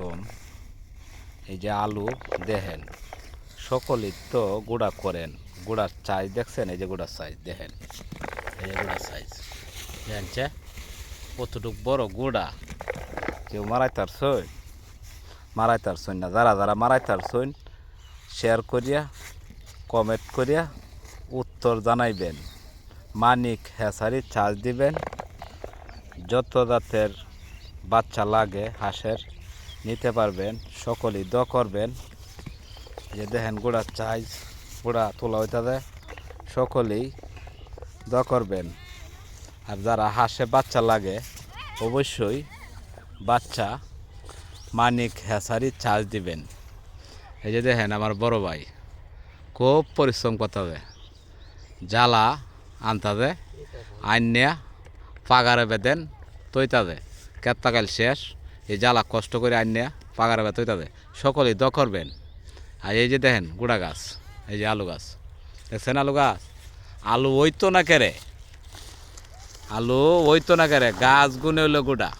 আলাইকুম। এই যে আলু দেখেন, সকলেই তো গুঁড়া করেন। গুঁড়ার সাইজ দেখছেন? এই যে গুঁড়ার সাইজ দেখেন, এই যে গুঁড়ার সাইজ দেখেন, কতটুক বড় গুঁড়া। কেউ মারাই তারছই না। যারা যারা মারাই তারছইন শেয়ার করিয়া কমেন্ট করিয়া উত্তর জানাইবেন। মানিক হ্যাচারি চার্জ দিবেন। যত জাতের বাচ্চা লাগে হাঁসের নিতে পারবেন। সকলেই করবেন। যে দেখেন গুঁড়ার সাইজ, গুঁড়া তোলা হইতে সকলেই করবেন। আর যারা হাঁসে বাচ্চা লাগে অবশ্যই বাচ্চা মানিক হ্যাচারি চার্জ দিবেন। এই যে দেখেন আমার বড় ভাই খুব পরিশ্রম করতে হবে, জ্বালা আনতে আইনিয়া পাগারে বেদেন তৈতাদে কেত্তাকাল শেষ। এই জ্বালা কষ্ট করে আইনিয়া পাগারে বে তৈতাদে সকলেই করবেন। আর এই যে দেখেন গুড়া গাছ, এই যে আলু গাছ দেখছেন, আলু গাছ আলু ওইতো না কেরে, আলু ওইতো না কেরে, গাছ গুনে হইলো গুড়া।